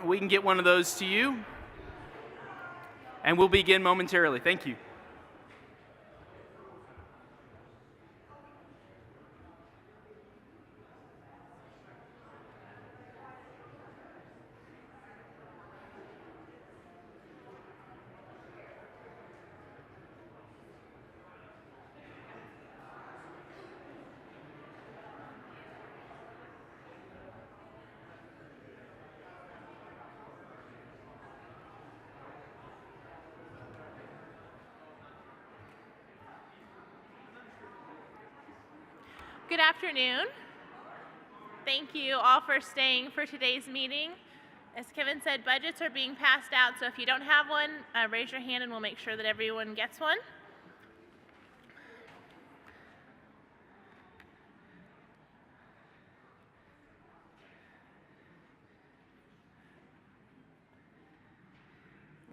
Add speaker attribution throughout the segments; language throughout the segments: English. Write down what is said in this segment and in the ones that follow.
Speaker 1: we can get one of those to you. And we'll begin momentarily. Thank you.
Speaker 2: Good afternoon. Thank you all for staying for today's meeting. As Kevin said, budgets are being passed out, so if you don't have one, raise your hand and we'll make sure that everyone gets one.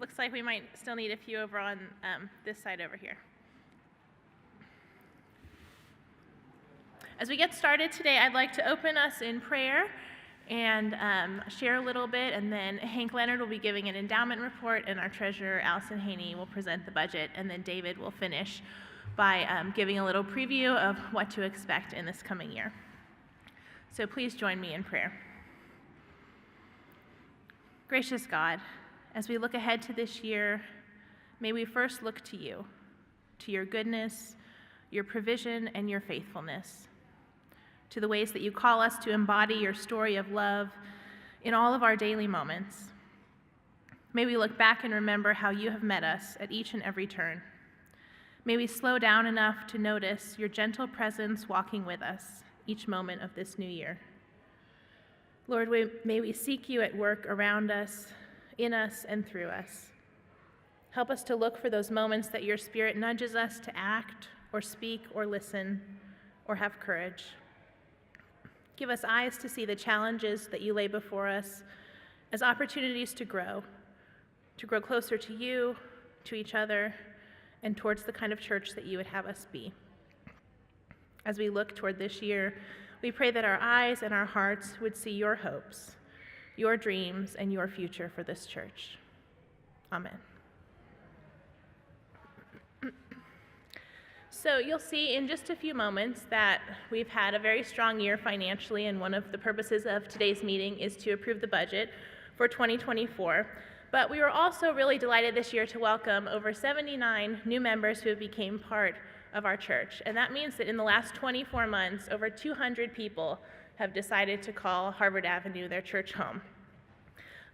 Speaker 2: Looks like we might still need a few over on this side over here. As we get started today, I'd like to open us in prayer and share a little bit, and then Hank Leonard will be giving an endowment report, and our treasurer, Allison Haney, will present the budget, and then David will finish by giving a little preview of what to expect in this coming year. So please join me in prayer. Gracious God, as we look ahead to this year, may we first look to you, to your goodness, your provision, and your faithfulness, to the ways that you call us to embody your story of love in all of our daily moments. May we look back and remember how you have met us at each and every turn. May we slow down enough to notice your gentle presence walking with us each moment of this new year. Lord, may we seek you at work around us, in us, and through us. Help us to look for those moments that your Spirit nudges us to act or speak or listen or have courage. Give us eyes to see the challenges that you lay before us as opportunities to grow closer to you, to each other, and towards the kind of church that you would have us be. As we look toward this year, we pray that our eyes and our hearts would see your hopes, your dreams, and your future for this church. Amen. So you'll see in just a few moments that we've had a very strong year financially, and one of the purposes of today's meeting is to approve the budget for 2024. But we were also really delighted this year to welcome over 79 new members who have become part of our church. And that means that in the last 24 months, over 200 people have decided to call Harvard Avenue their church home.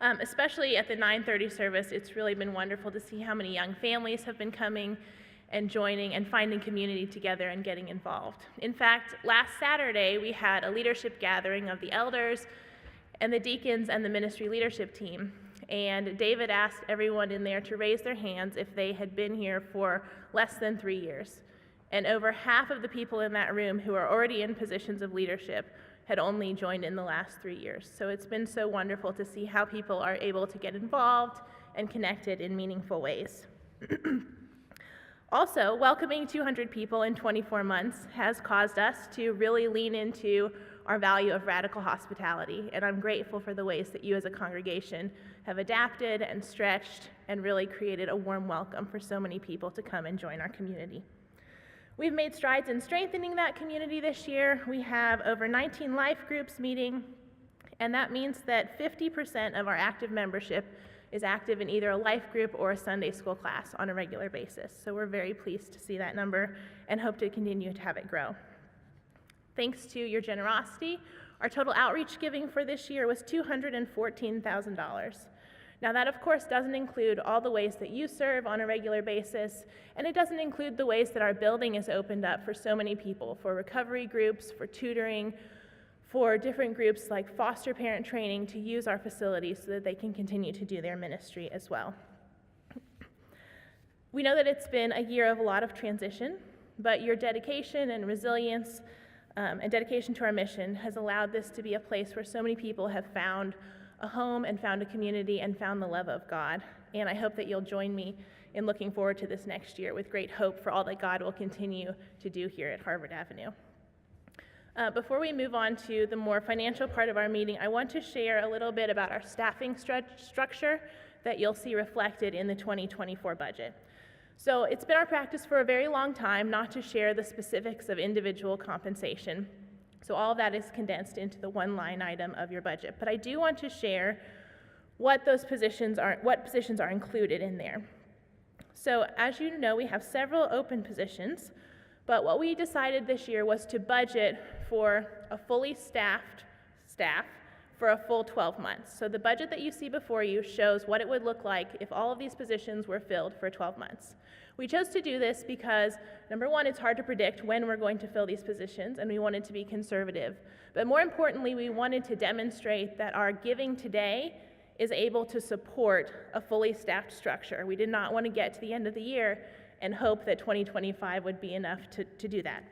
Speaker 2: Especially at the 9:30 service, it's really been wonderful to see how many young families have been coming and joining and finding community together and getting involved. In fact, last Saturday, we had a leadership gathering of the elders and the deacons and the ministry leadership team. And David asked everyone in there to raise their hands if they had been here for less than 3 years. And over half of the people in that room who are already in positions of leadership had only joined in the last 3 years. So it's been so wonderful to see how people are able to get involved and connected in meaningful ways. Also, welcoming 200 people in 24 months has caused us to really lean into our value of radical hospitality, and I'm grateful for the ways that you as a congregation have adapted and stretched and really created a warm welcome for so many people to come and join our community. We've made strides in strengthening that community this year. We have over 19 life groups meeting, and that means that 50% of our active membership is active in either a life group or a Sunday school class on a regular basis. So we're very pleased to see that number and hope to continue to have it grow. Thanks to your generosity, our total outreach giving for this year was $214,000. Now that, of course, doesn't include all the ways that you serve on a regular basis, and it doesn't include the ways that our building is opened up for so many people, for recovery groups, for tutoring, for different groups like foster parent training to use our facilities so that they can continue to do their ministry as well. We know that it's been a year of a lot of transition, but your dedication and resilience and dedication to our mission has allowed this to be a place where so many people have found a home and found a community and found the love of God. And I hope that you'll join me in looking forward to this next year with great hope for all that God will continue to do here at Harvard Avenue. Before we move on to the more financial part of our meeting, I want to share a little bit about our staffing structure that you'll see reflected in the 2024 budget. So it's been our practice for a very long time not to share the specifics of individual compensation. So all of that is condensed into the one line item of your budget. But I do want to share what positions are included in there. So as you know, we have several open positions, but what we decided this year was to budget for a fully staffed staff for a full 12 months. So the budget that you see before you shows what it would look like if all of these positions were filled for 12 months. We chose to do this because, number one, it's hard to predict when we're going to fill these positions, and we wanted to be conservative. But more importantly, we wanted to demonstrate that our giving today is able to support a fully staffed structure. We did not want to get to the end of the year and hope that 2025 would be enough to do that.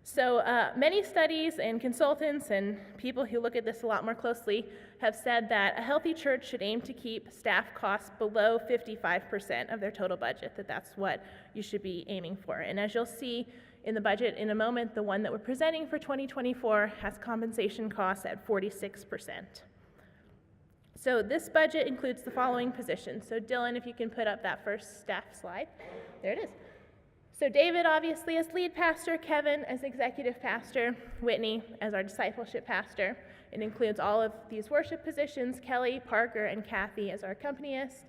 Speaker 2: So many studies and consultants and people who look at this a lot more closely have said that a healthy church should aim to keep staff costs below 55% of their total budget, that's what you should be aiming for. And as you'll see in the budget in a moment, the one that we're presenting for 2024 has compensation costs at 46%. So this budget includes the following positions. So Dylan, if you can put up that first staff slide. There it is. So David, obviously, as lead pastor, Kevin as executive pastor, Whitney as our discipleship pastor. It includes all of these worship positions, Kelly, Parker, and Kathy as our accompanist.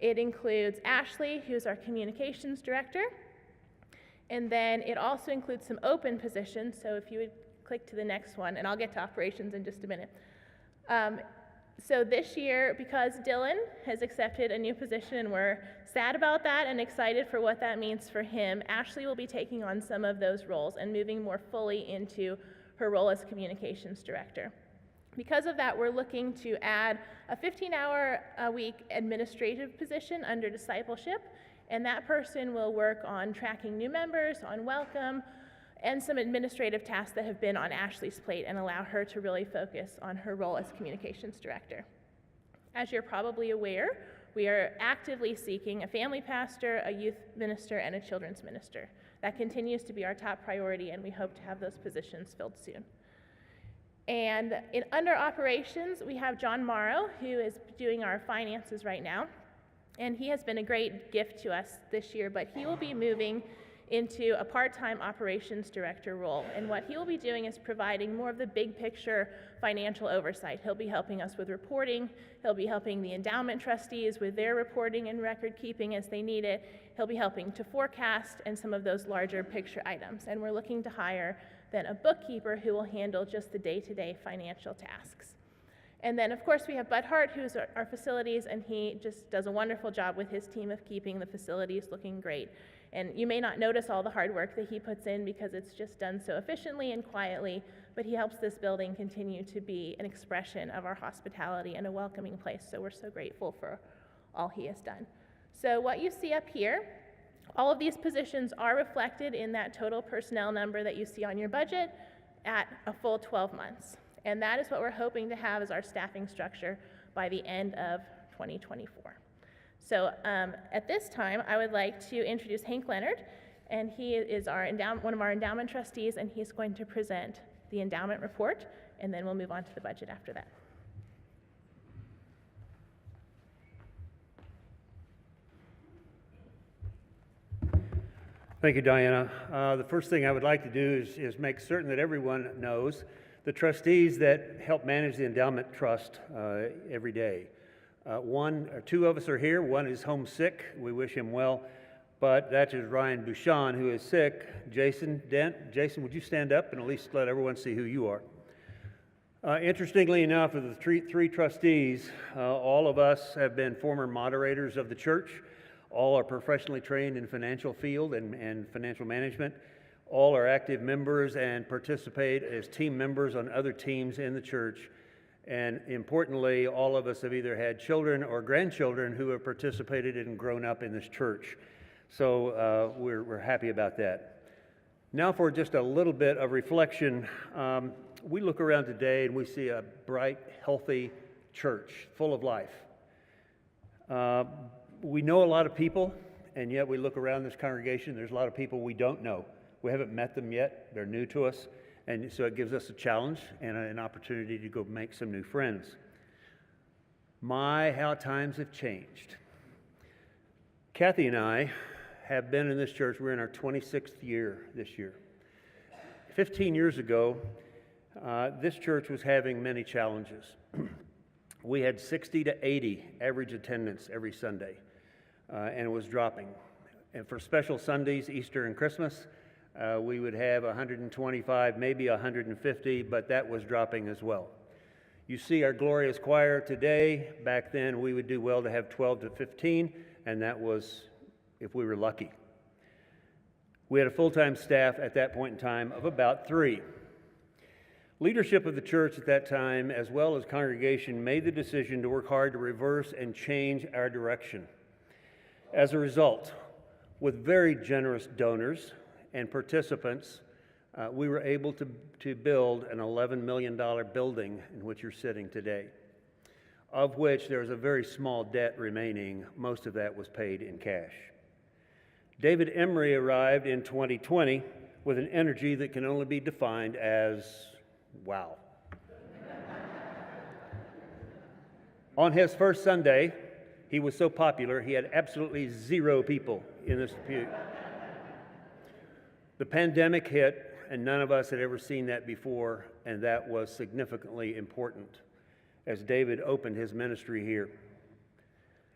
Speaker 2: It includes Ashley, who's our communications director. And then it also includes some open positions. So if you would click to the next one, and I'll get to operations in just a minute. So this year, because Dylan has accepted a new position and we're sad about that and excited for what that means for him, Ashley will be taking on some of those roles and moving more fully into her role as communications director. Because of that, we're looking to add a 15-hour-a-week administrative position under discipleship, and that person will work on tracking new members, on welcome, and some administrative tasks that have been on Ashley's plate and allow her to really focus on her role as communications director. As you're probably aware, we are actively seeking a family pastor, a youth minister, and a children's minister. That continues to be our top priority, and we hope to have those positions filled soon. And under operations, we have John Morrow, who is doing our finances right now, and he has been a great gift to us this year, but he will be moving into a part-time operations director role. And what he will be doing is providing more of the big picture financial oversight. He'll be helping us with reporting. He'll be helping the endowment trustees with their reporting and record keeping as they need it. He'll be helping to forecast and some of those larger picture items. And we're looking to hire then a bookkeeper who will handle just the day-to-day financial tasks. And then, of course, we have Bud Hart, who's our facilities, and he just does a wonderful job with his team of keeping the facilities looking great. And you may not notice all the hard work that he puts in because it's just done so efficiently and quietly, but he helps this building continue to be an expression of our hospitality and a welcoming place. So we're so grateful for all he has done. So what you see up here, all of these positions are reflected in that total personnel number that you see on your budget at a full 12 months. And that is what we're hoping to have as our staffing structure by the end of 2024. So at this time, I would like to introduce Hank Leonard, and he is one of our endowment trustees, and he's going to present the endowment report, and then we'll move on to the budget after that.
Speaker 3: Thank you, Diana. The first thing I would like to do is make certain that everyone knows the trustees that help manage the endowment trust every day. One or two of us are here. One is homesick. We wish him well. But that is Ryan Bouchon, who is sick. Jason Dent. Jason, would you stand up and at least let everyone see who you are? Interestingly enough, of the three trustees, all of us have been former moderators of the church. All are professionally trained in financial field and financial management. All are active members and participate as team members on other teams in the church. And importantly, all of us have either had children or grandchildren who have participated and grown up in this church. So we're happy about that. Now for just a little bit of reflection. We look around today and we see a bright, healthy church full of life. We know a lot of people, and yet we look around this congregation, there's a lot of people we don't know. We haven't met them yet. They're new to us. And so it gives us a challenge and an opportunity to go make some new friends. My, how times have changed. Kathy and I have been in this church. We're in our 26th year this year. 15 years ago, this church was having many challenges. We had 60 to 80 average attendance every Sunday, and it was dropping. And for special Sundays, Easter and Christmas, we would have 125, maybe 150, but that was dropping as well. You see our glorious choir today. Back then, we would do well to have 12 to 15, and that was if we were lucky. We had a full-time staff at that point in time of about 3. Leadership of the church at that time, as well as congregation, made the decision to work hard to reverse and change our direction. As a result, with very generous donors and participants, we were able to build an $11 million building in which you're sitting today, of which there was a very small debt remaining. Most of that was paid in cash. David Emery arrived in 2020 with an energy that can only be defined as wow. On his first Sunday, he was so popular, he had absolutely 0 people in this pew. The pandemic hit, and none of us had ever seen that before, and that was significantly important as David opened his ministry here.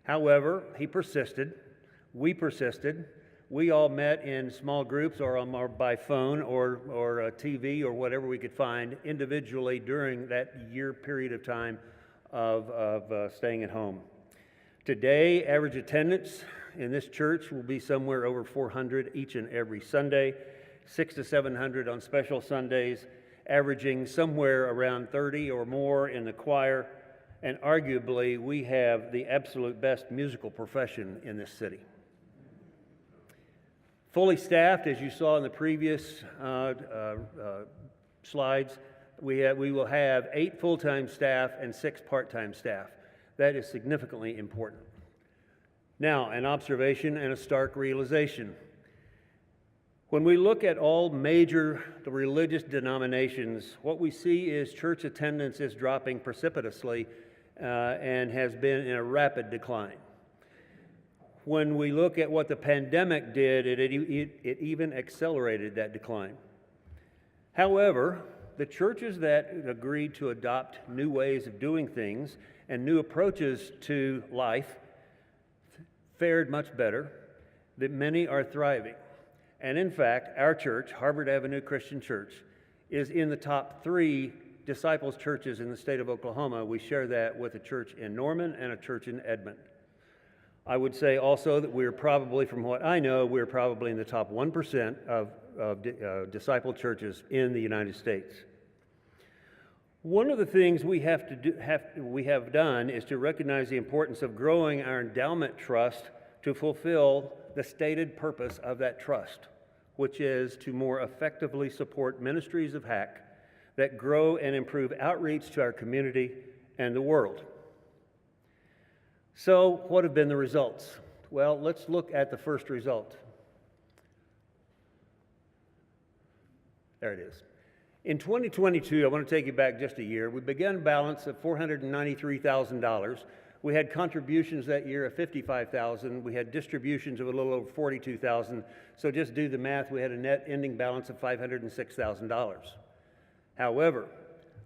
Speaker 3: However, he persisted. We persisted. We all met in small groups or by phone or TV or whatever we could find individually during that year period of time of staying at home. Today, average attendance in this church will be somewhere over 400 each and every Sunday, 600 to 700 on special Sundays, averaging somewhere around 30 or more in the choir, and arguably we have the absolute best musical profession in this city. Fully staffed, as you saw in the previous slides, we will have 8 full-time staff and 6 part-time staff. That is significantly important. Now, an observation and a stark realization. When we look at all major religious denominations, what we see is church attendance is dropping precipitously and has been in a rapid decline. When we look at what the pandemic did, it even accelerated that decline. However, the churches that agreed to adopt new ways of doing things and new approaches to life fared much better, that many are thriving. And in fact, our church, Harvard Avenue Christian Church, is in the top 3 disciples churches in the state of Oklahoma. We share that with a church in Norman and a church in Edmond. I would say also that we're probably, from what I know, we're probably in the top 1% of disciple churches in the United States. One of the things we have done is to recognize the importance of growing our endowment trust to fulfill the stated purpose of that trust, which is to more effectively support ministries of HAC that grow and improve outreach to our community and the world. So, what have been the results? Well, let's look at the first result. There it is. In 2022, I want to take you back just a year. We began a balance of $493,000. We had contributions that year of $55,000. We had distributions of a little over $42,000. So just do the math, we had a net ending balance of $506,000. However,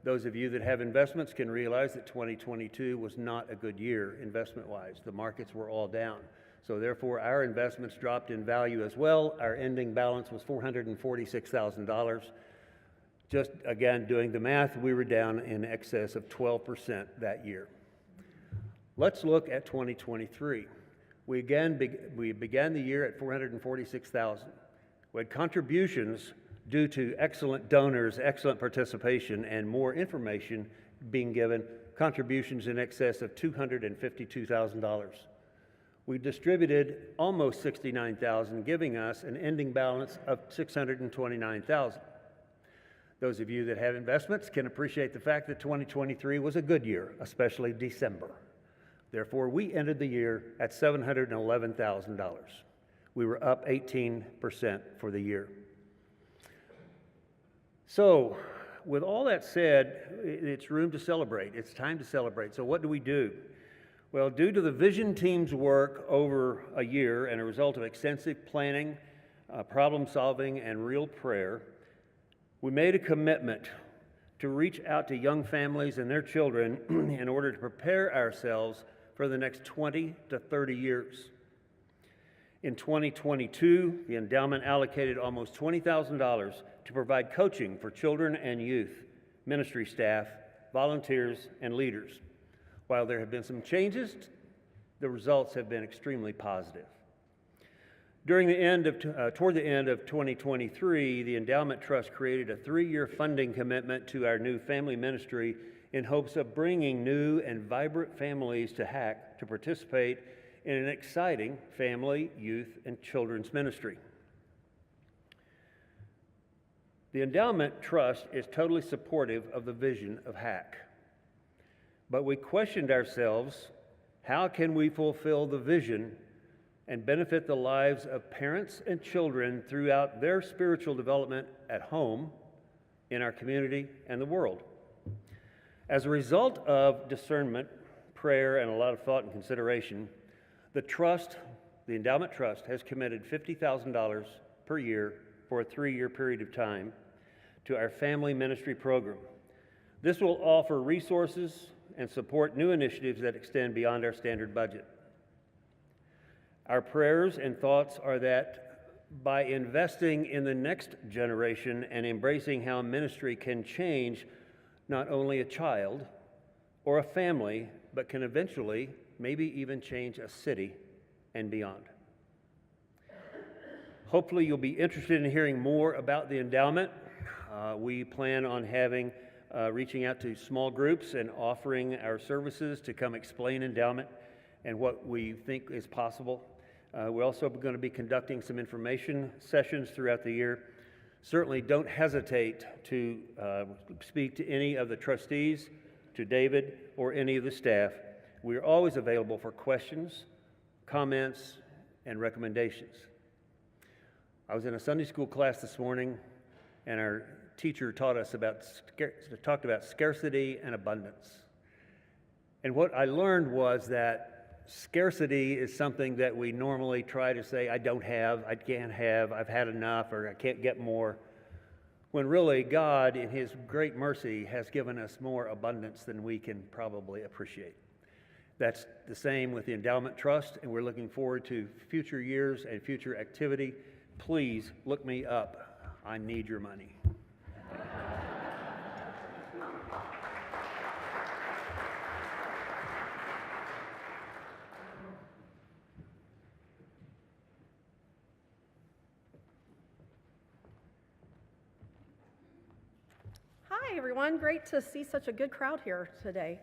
Speaker 3: those of you that have investments can realize that 2022 was not a good year investment-wise. The markets were all down. So therefore, our investments dropped in value as well. Our ending balance was $446,000. Just again, doing the math, we were down in excess of 12% that year. Let's look at 2023. We began the year at $446,000. We had contributions due to excellent donors, excellent participation, and more information being given, contributions in excess of $252,000. We distributed almost $69,000, giving us an ending balance of $629,000. Those of you that have investments can appreciate the fact that 2023 was a good year, especially December. Therefore, we ended the year at $711,000. We were up 18% for the year. So, with all that said, it's room to celebrate. It's time to celebrate. So, what do we do? Well, due to the vision team's work over a year and a result of extensive planning, problem solving, and real prayer, we made a commitment to reach out to young families and their children in order to prepare ourselves for the next 20 to 30 years. In 2022, the endowment allocated almost $20,000 to provide coaching for children and youth, ministry staff, volunteers, and leaders. While there have been some changes, the results have been extremely positive. Toward the end of 2023, the Endowment Trust created a 3-year funding commitment to our new family ministry in hopes of bringing new and vibrant families to HAC to participate in an exciting family, youth, and children's ministry. The Endowment Trust is totally supportive of the vision of HAC. But we questioned ourselves, how can we fulfill the vision and benefit the lives of parents and children throughout their spiritual development at home, in our community, and the world? As a result of discernment, prayer, and a lot of thought and consideration, the Endowment Trust, has committed $50,000 per year for a 3-year period of time to our family ministry program. This will offer resources and support new initiatives that extend beyond our standard budget. Our prayers and thoughts are that by investing in the next generation and embracing how ministry can change not only a child or a family, but can eventually maybe even change a city and beyond. Hopefully you'll be interested in hearing more about the endowment. We plan on reaching out to small groups and offering our services to come explain endowment and what we think is possible. We're also going to be conducting some information sessions throughout the year. Certainly don't hesitate to speak to any of the trustees, to David, or any of the staff. We are always available for questions, comments, and recommendations. I was in a Sunday school class this morning, and our teacher talked about scarcity and abundance. And what I learned was that scarcity is something that we normally try to say, I don't have, I can't have, I've had enough, or I can't get more. When really God, in His great mercy, has given us more abundance than we can probably appreciate. That's the same with the Endowment Trust, and we're looking forward to future years and future activity. Please look me up. I need your money.
Speaker 4: Hi, everyone. Great to see such a good crowd here today.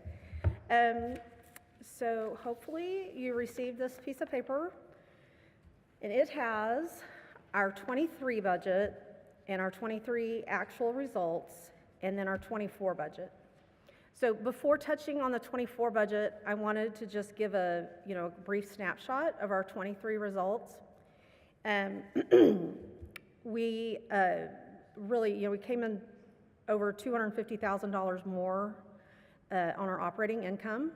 Speaker 4: So hopefully you received this piece of paper, and it has our 23 budget and our 23 actual results, and then our 24 budget. So before touching on the 24 budget, I wanted to just give a brief snapshot of our 23 results. We really, we came in over $250,000 more on our operating income.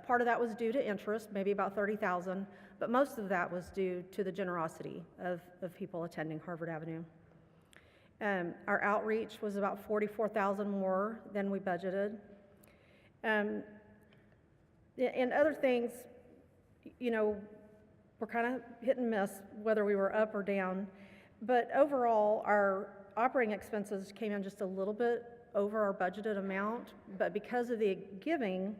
Speaker 4: Part of that was due to interest, maybe about $30,000, but most of that was due to the generosity of people attending Harvard Avenue. Our outreach was about $44,000 more than we budgeted. And other things, we're kind of hit and miss whether we were up or down, but overall our operating expenses came in just a little bit over our budgeted amount, but because of the giving,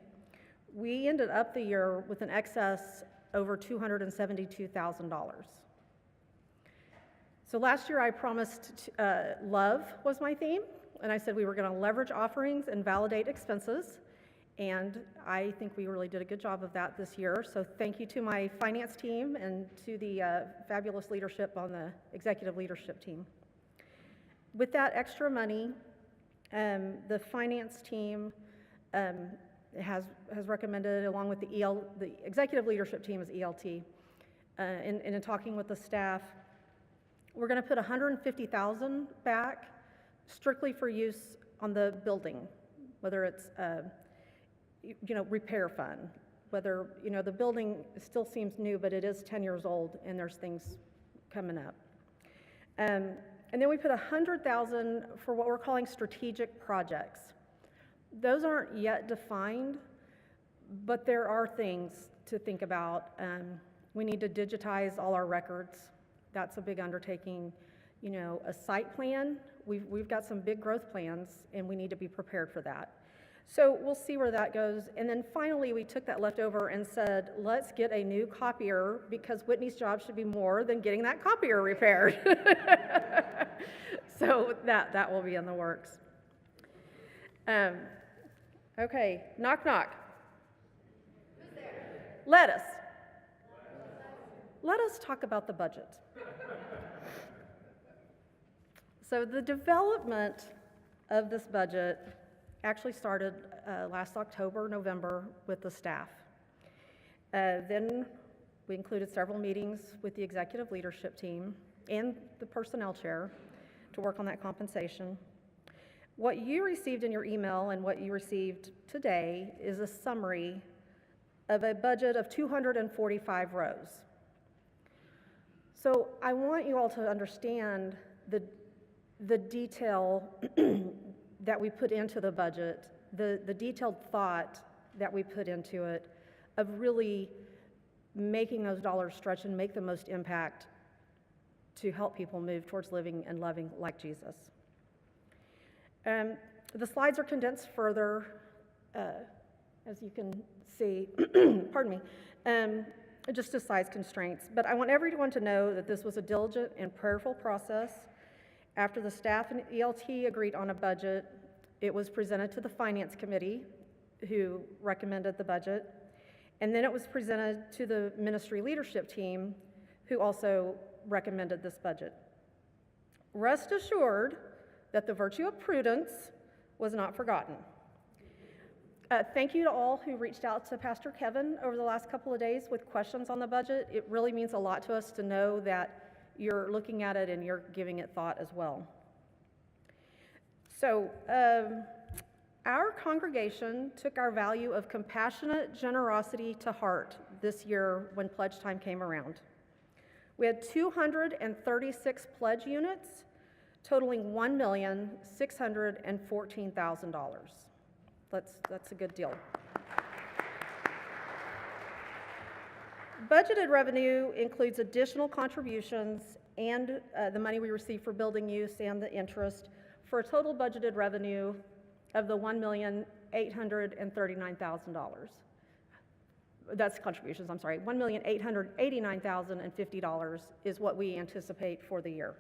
Speaker 4: we ended up the year with an excess over $272,000. So last year I promised love was my theme, and I said we were going to leverage offerings and validate expenses, and I think we really did a good job of that this year. So thank you to my finance team and to the fabulous leadership on the executive leadership team. With that extra money, the finance team has recommended, along with the executive leadership team is ELT, and in talking with the staff, we're going to put $150,000 back strictly for use on the building, whether it's, repair fund, whether, the building still seems new, but it is 10 years old and there's things coming up. And then we put $100,000 for what we're calling strategic projects. Those aren't yet defined, but there are things to think about. We need to digitize all our records. That's a big undertaking. A site plan, we've got some big growth plans and we need to be prepared for that. So we'll see where that goes. And then finally, we took that leftover and said, let's get a new copier because Whitney's job should be more than getting that copier repaired. So that will be in the works. Okay, knock, knock. Who's there? Let us talk about the budget. So the development of this budget actually started last October, November with the staff. Then we included several meetings with the executive leadership team and the personnel chair to work on that compensation. What you received in your email and what you received today is a summary of a budget of 245 rows. So I want you all to understand the detail that we put into the budget, the detailed thought that we put into it of really making those dollars stretch and make the most impact to help people move towards living and loving like Jesus. The slides are condensed further, as you can see, pardon me, just to size constraints. But I want everyone to know that this was a diligent and prayerful process. After the staff and ELT agreed on a budget, it was presented to the Finance Committee, who recommended the budget, and then it was presented to the ministry leadership team, who also recommended this budget. Rest assured that the virtue of prudence was not forgotten. Thank you to all who reached out to Pastor Kevin over the last couple of days with questions on the budget. It really means a lot to us to know that you're looking at it and you're giving it thought as well. So, our congregation took our value of compassionate generosity to heart this year when pledge time came around. We had 236 pledge units, totaling $1,614,000. That's a good deal. Budgeted revenue includes additional contributions and the money we receive for building use and the interest for a total budgeted revenue of the $1,839,000. That's contributions, I'm sorry. $1,889,050 is what we anticipate for the year.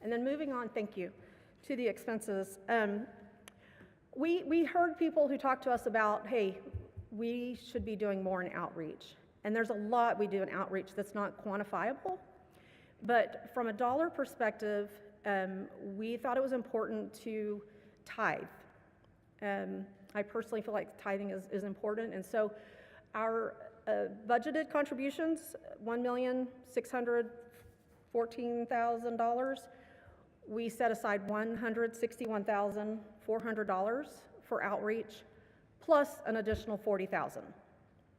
Speaker 4: And then moving on, thank you, to the expenses. We heard people who talked to us about, hey, we should be doing more in outreach. And there's a lot we do in outreach that's not quantifiable. But from a dollar perspective, we thought it was important to tithe. I personally feel like tithing is important. And so our budgeted contributions, $1,614,000, we set aside $161,400 for outreach, plus an additional $40,000.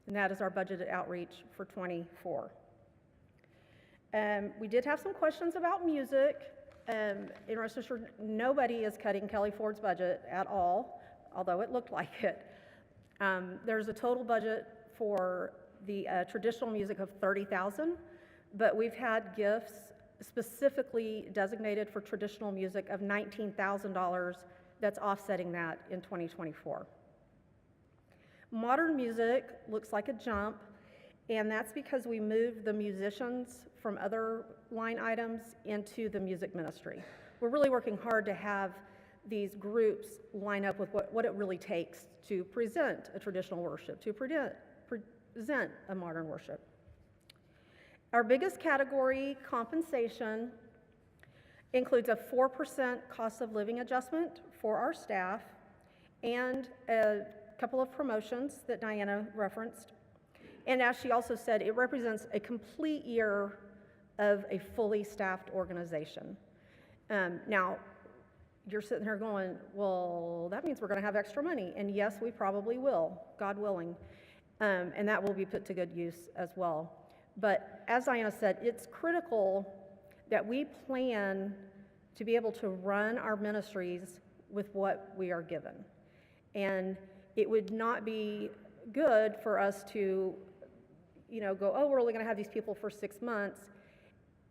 Speaker 4: And that is our budgeted outreach for '24. We did have some questions about music. And rest assured, nobody is cutting Kelly Ford's budget at all, although it looked like it. There's a total budget for the traditional music of $30,000, but we've had gifts specifically designated for traditional music of $19,000 that's offsetting that in 2024. Modern music looks like a jump, and that's because we moved the musicians from other line items into the music ministry. We're really working hard to have these groups line up with what it really takes to present a traditional worship, to present a modern worship. Our biggest category, compensation, includes a 4% cost of living adjustment for our staff and a couple of promotions that Diana referenced. And as she also said, it represents a complete year of a fully staffed organization. Now, you're sitting here going, well, that means we're going to have extra money. And yes, we probably will, God willing. And that will be put to good use as well. But as Diana said, it's critical that we plan to be able to run our ministries with what we are given. And it would not be good for us to, go, oh, we're only going to have these people for 6 months,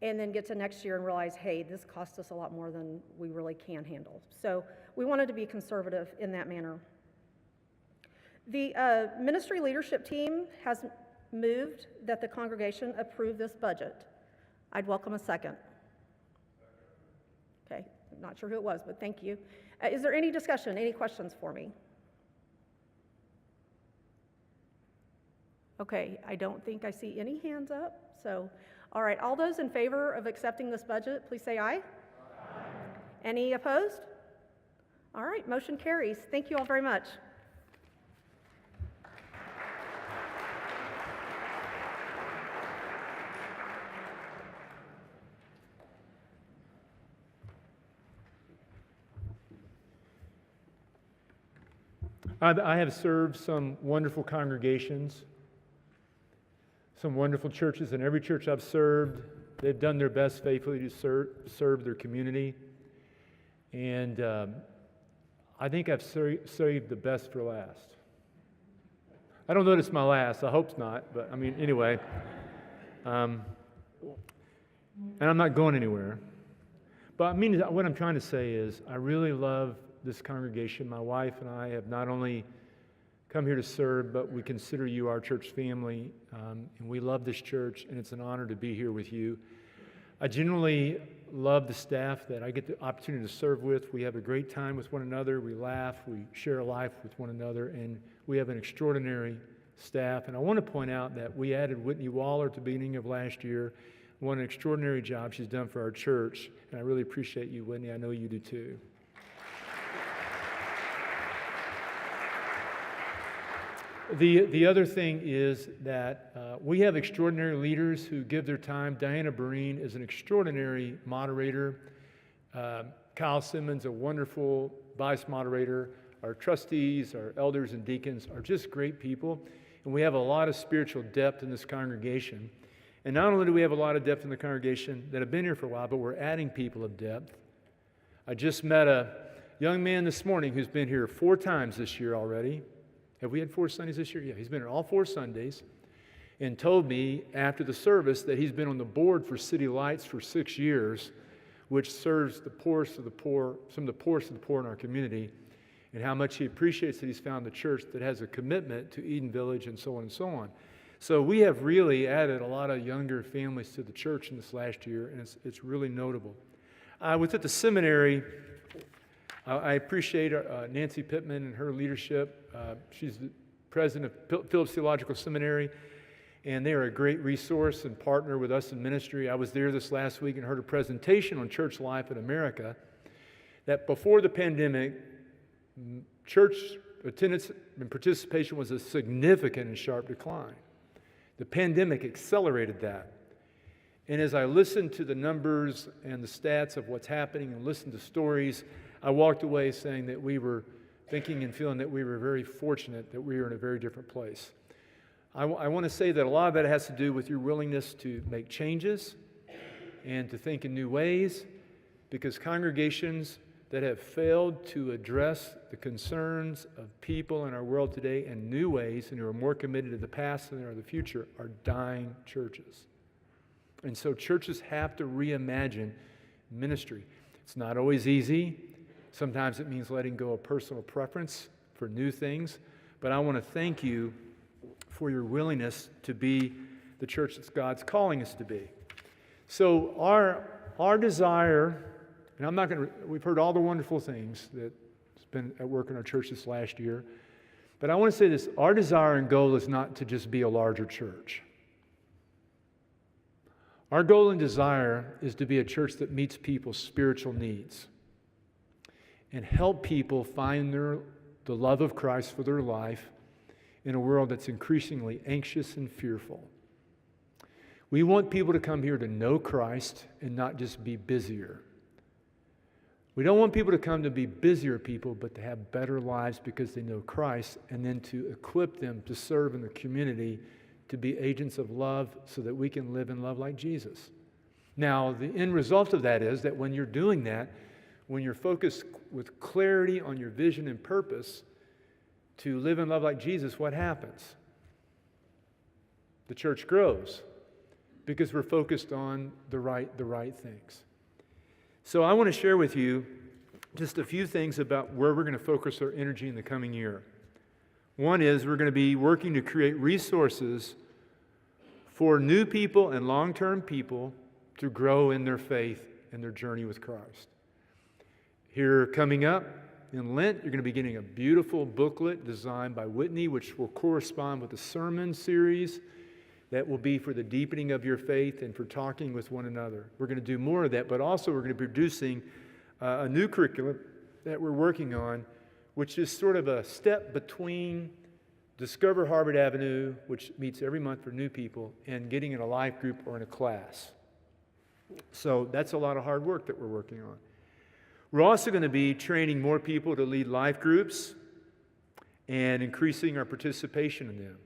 Speaker 4: and then get to next year and realize, hey, this cost us a lot more than we really can handle. So we wanted to be conservative in that manner. The ministry leadership team has moved that the congregation approve this budget. I'd welcome a second. Okay, I'm not sure who it was, but thank you. Is there any discussion, any questions for me? Okay, I don't think I see any hands up. So, all right, all those in favor of accepting this budget, please say aye. Aye. Any opposed? All right, motion carries. Thank you all very much.
Speaker 5: I have served some wonderful congregations, some wonderful churches, and every church I've served, they've done their best faithfully to serve their community. And I think I've saved the best for last. I don't know that it's my last. I hope it's not. But, anyway. And I'm not going anywhere. But, what I'm trying to say is I really love this congregation. My wife and I have not only come here to serve, but we consider you our church family, and we love this church, and it's an honor to be here with you. I generally love the staff that I get the opportunity to serve with. We have a great time with one another. We laugh. We share a life with one another, and we have an extraordinary staff. And I want to point out that we added Whitney Waller at the beginning of last year. What an extraordinary job she's done for our church, and I really appreciate you, Whitney. I know you do too. The other thing is that we have extraordinary leaders who give their time. Diana Breen is an extraordinary moderator. Kyle Simmons, a wonderful vice moderator. Our trustees, our elders and deacons are just great people. And we have a lot of spiritual depth in this congregation. And not only do we have a lot of depth in the congregation that have been here for a while, but we're adding people of depth. I just met a young man this morning who's been here 4 times this year already. Have we had 4 Sundays this year? Yeah, he's been here all 4 Sundays, and told me after the service that he's been on the board for City Lights for 6 years, which serves the poorest of the poor, some of the poorest of the poor in our community, and how much he appreciates that he's found a church that has a commitment to Eden Village and so on and so on. So we have really added a lot of younger families to the church in this last year, and it's really notable. I was at the seminary. I appreciate Nancy Pittman and her leadership. She's the president of Phillips Theological Seminary, and they are a great resource and partner with us in ministry. I was there this last week and heard a presentation on church life in America, that before the pandemic, church attendance and participation was a significant and sharp decline. The pandemic accelerated that. And as I listened to the numbers and the stats of what's happening and listened to stories, I walked away saying that we were thinking and feeling that we were very fortunate that we were in a very different place. I want to say that a lot of that has to do with your willingness to make changes and to think in new ways, because congregations that have failed to address the concerns of people in our world today in new ways and who are more committed to the past than they are the future are dying churches. And so churches have to reimagine ministry. It's not always easy. Sometimes it means letting go of personal preference for new things. But I want to thank you for your willingness to be the church that God's calling us to be. So our desire, and we've heard all the wonderful things that's been at work in our church this last year, but I want to say this: our desire and goal is not to just be a larger church. Our goal and desire is to be a church that meets people's spiritual needs and help people find the love of Christ for their life in a world that's increasingly anxious and fearful. We want people to come here to know Christ and not just be busier. We don't want people to come to be busier people, but to have better lives because they know Christ, and then to equip them to serve in the community, to be agents of love so that we can live and love like Jesus. Now, the end result of that is that when you're doing that, when you're focused with clarity on your vision and purpose to live and love like Jesus, what happens? The church grows because we're focused on the right things. So I want to share with you just a few things about where we're going to focus our energy in the coming year. One is we're going to be working to create resources for new people and long-term people to grow in their faith and their journey with Christ. Here coming up in Lent, you're going to be getting a beautiful booklet designed by Whitney, which will correspond with the sermon series that will be for the deepening of your faith and for talking with one another. We're going to do more of that, but also we're going to be producing a new curriculum that we're working on, which is sort of a step between Discover Harvard Avenue, which meets every month for new people, and getting in a life group or in a class. So that's a lot of hard work that we're working on. We're also going to be training more people to lead life groups and increasing our participation in them.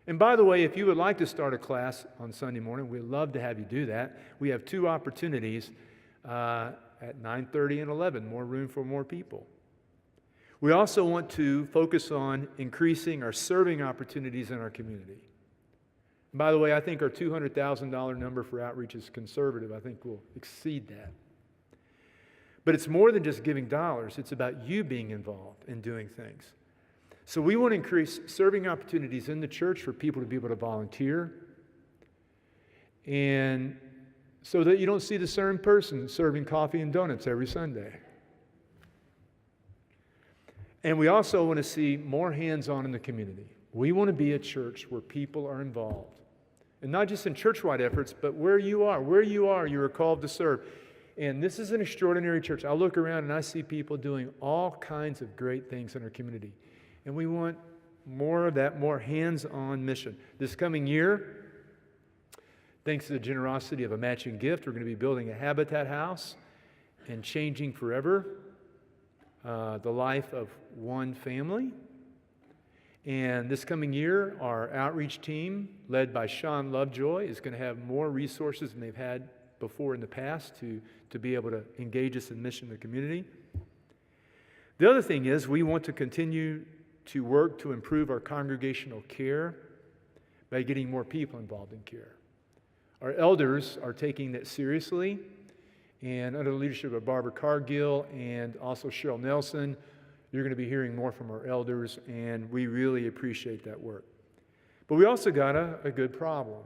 Speaker 5: And by the way, if you would like to start a class on Sunday morning, we'd love to have you do that. We have 2 opportunities at 9:30 and 11, more room for more people. We also want to focus on increasing our serving opportunities in our community. And by the way, I think our $200,000 number for outreach is conservative. I think we'll exceed that. But it's more than just giving dollars. It's about you being involved in doing things. So we want to increase serving opportunities in the church for people to be able to volunteer, and so that you don't see the same person serving coffee and donuts every Sunday. And we also want to see more hands-on in the community. We want to be a church where people are involved. And not just in church-wide efforts, but where you are, you are called to serve. And this is an extraordinary church. I look around and I see people doing all kinds of great things in our community. And we want more of that, more hands-on mission. This coming year, thanks to the generosity of a matching gift, we're going to be building a Habitat house and changing forever the life of one family. And this coming year, our outreach team, led by Sean Lovejoy, is going to have more resources than they've had before in the past to be able to engage us in mission in the community. The other thing is we want to continue to work to improve our congregational care by getting more people involved in care. Our elders are taking that seriously, and under the leadership of Barbara Cargill and also Cheryl Nelson, you're going to be hearing more from our elders, and we really appreciate that work. But we also got a good problem.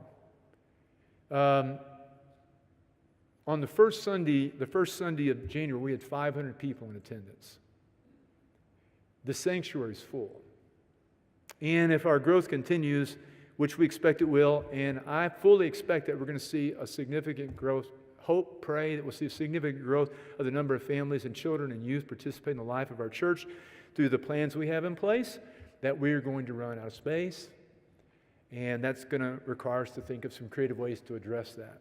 Speaker 5: On the first Sunday of January, we had 500 people in attendance. The sanctuary is full. And if our growth continues, which we expect it will, and I fully expect that we're going to see a significant growth, pray that we'll see a significant growth of the number of families and children and youth participating in the life of our church through the plans we have in place, that we're going to run out of space, and that's going to require us to think of some creative ways to address that.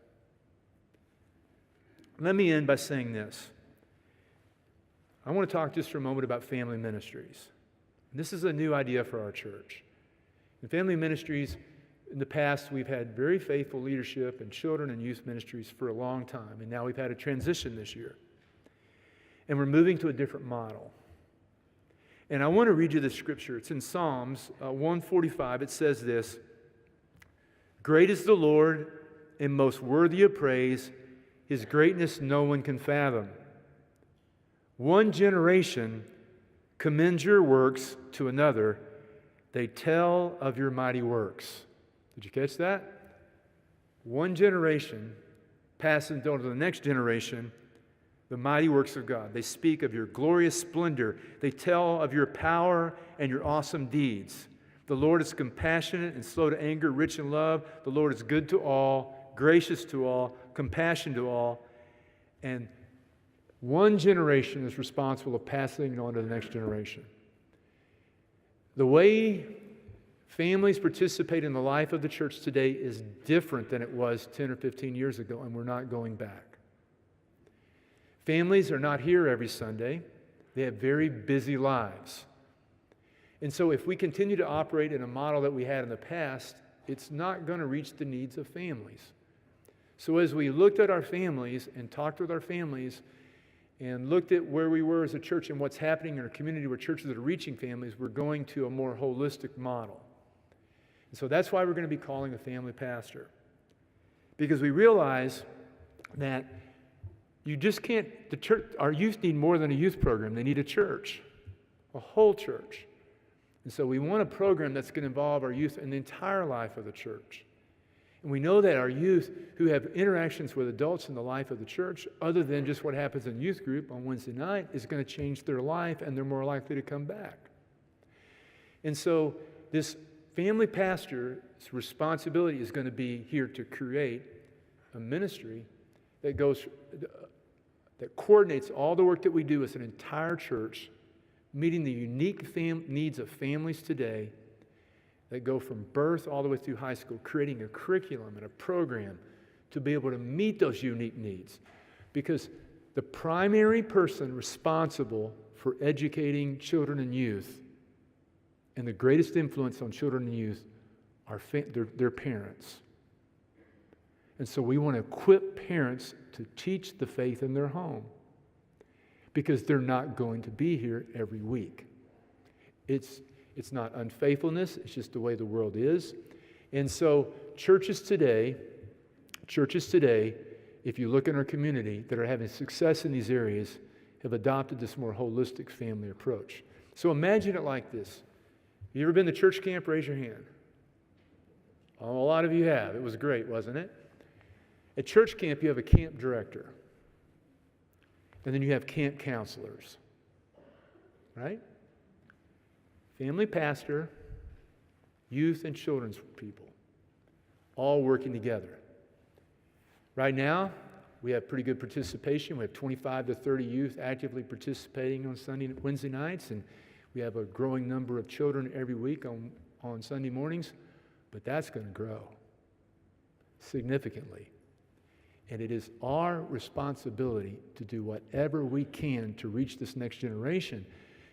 Speaker 5: Let me end by saying this. I want to talk just for a moment about family ministries. This is a new idea for our church. In family ministries, in the past, we've had very faithful leadership in children and youth ministries for a long time, and now we've had a transition this year. And we're moving to a different model. And I want to read you the scripture. It's in Psalms 145. It says this: "Great is the Lord and most worthy of praise. His greatness no one can fathom. One generation commends your works to another. They tell of your mighty works." Did you catch that? One generation passing on to the next generation the mighty works of God. They speak of your glorious splendor. They tell of your power and your awesome deeds. The Lord is compassionate and slow to anger, rich in love. The Lord is good to all, gracious to all, compassion to all. And one generation is responsible for passing it on to the next generation. The way families participate in the life of the church today is different than it was 10 or 15 years ago, and we're not going back. Families are not here every Sunday. They have very busy lives. And so if we continue to operate in a model that we had in the past, it's not going to reach the needs of families. So as we looked at our families and talked with our families and looked at where we were as a church and what's happening in our community where churches that are reaching families, we're going to a more holistic model. And so that's why we're going to be calling a family pastor. Because we realize that you just can't, our youth need more than a youth program. They need a church, a whole church. And so we want a program that's going to involve our youth in the entire life of the church. And we know that our youth who have interactions with adults in the life of the church, other than just what happens in youth group on Wednesday night, is going to change their life and they're more likely to come back. And so this family pastor's responsibility is going to be here to create a ministry that coordinates all the work that we do as an entire church, meeting the unique needs of families today that go from birth all the way through high school, creating a curriculum and a program to be able to meet those unique needs. Because the primary person responsible for educating children and youth and the greatest influence on children and youth are their parents. And so we want to equip parents to teach the faith in their home because they're not going to be here every week. It's not unfaithfulness, it's just the way the world is. And so churches today, if you look in our community that are having success in these areas, have adopted this more holistic family approach. So imagine it like this. You ever been to church camp? Raise your hand. Oh, a lot of you have. It was great, wasn't it? At church camp, you have a camp director. And then you have camp counselors. Right? Family pastor, youth and children's people, all working together. Right now, we have pretty good participation. We have 25 to 30 youth actively participating on Wednesday nights, and we have a growing number of children every week on Sunday mornings, but that's going to grow significantly. And it is our responsibility to do whatever we can to reach this next generation,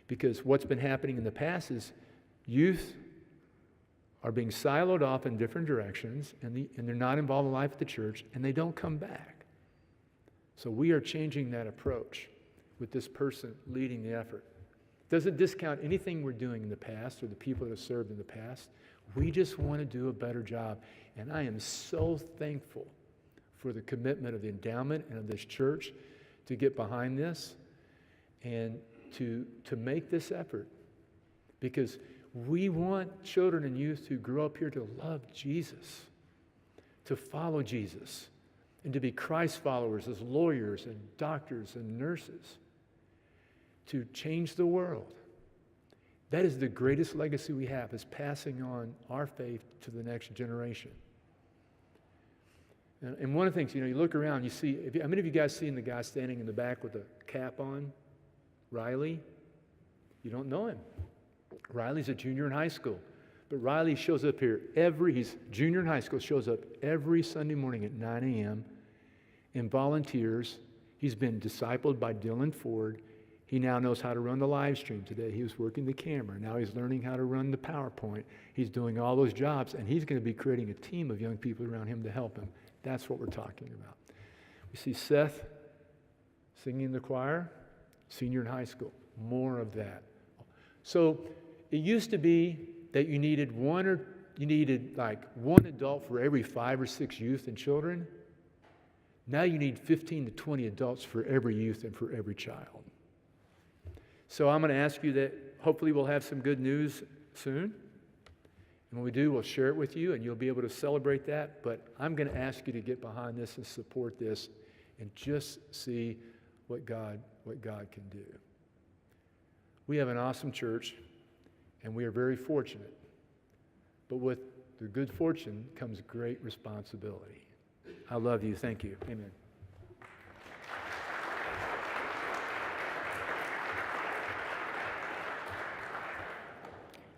Speaker 5: because what's been happening in the past is youth are being siloed off in different directions, and they're not involved in life at the church, and they don't come back. So we are changing that approach with this person leading the effort. Doesn't discount anything we're doing in the past or the people that have served in the past. We just want to do a better job. And I am so thankful for the commitment of the endowment and of this church to get behind this and to make this effort, because we want children and youth who grow up here to love Jesus, to follow Jesus, and to be Christ followers as lawyers and doctors and nurses, to change the world. That is the greatest legacy we have, is passing on our faith to the next generation. And one of the things, you look around, you see, how many of you guys seen the guy standing in the back with the cap on? Riley? You don't know him. Riley's a junior in high school. But Riley shows up here he's junior in high school, shows up every Sunday morning at 9 a.m. and volunteers. He's been discipled by Dylan Ford. He now knows how to run the live stream today. He was working the camera. Now he's learning how to run the PowerPoint. He's doing all those jobs, and he's going to be creating a team of young people around him to help him. That's what we're talking about. We see Seth singing in the choir, senior in high school. More of that. So it used to be that you needed like one adult for every 5 or 6 youth and children. Now you need 15 to 20 adults for every youth and for every child. So I'm going to ask you that hopefully we'll have some good news soon. And when we do, we'll share it with you and you'll be able to celebrate that. But I'm going to ask you to get behind this and support this and just see what God can do. We have an awesome church and we are very fortunate. But with the good fortune comes great responsibility. I love you. Thank you. Amen.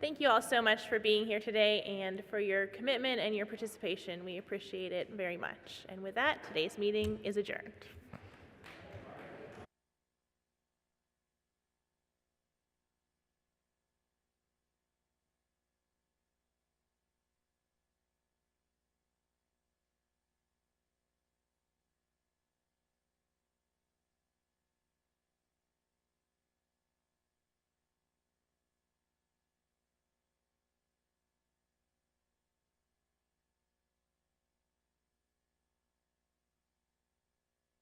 Speaker 2: Thank you all so much for being here today and for your commitment and your participation. We appreciate it very much. And with that, today's meeting is adjourned.